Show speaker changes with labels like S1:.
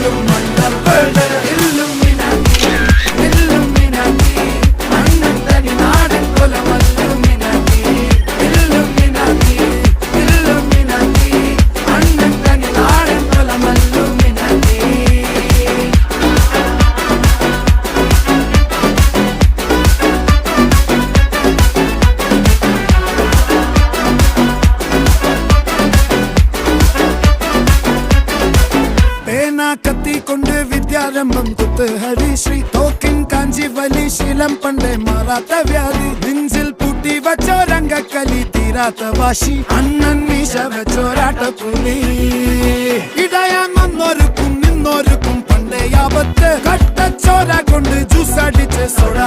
S1: പോലും മണ്ടപ്പേട് Illuminati Illuminati അണ്ണൻ തനി നാടൻ കൊലമല്ലുമിനാറ്റി ഇല്ലുമിനാറ്റി ഇല്ലുമിനാറ്റി അണ്ണൻ തനി നാടൻ കൊലമല്ലുമിനാറ്റി. കത്തി കൊണ്ട് വിദ്യാരംഭം കുത്ത് ഹരിശ്രീ തോക്കിൻ കാഞ്ചി വലി ശീലം പണ്ടേ മാറാത്ത വ്യാധി നെഞ്ചിൽ പൂട്ടി വച്ചോരംഗക്കലി തീരാത്ത വാശി അണ്ണൻ മീശ വെച്ചോരാട്ട പുലി ഇടയാൻ വന്നോർക്കും നിന്നോർക്കും പണ്ടേ ആപത്ത് കട്ടച്ചോര കൊണ്ട് ജ്യൂസ് അടിച്ച് സോഡ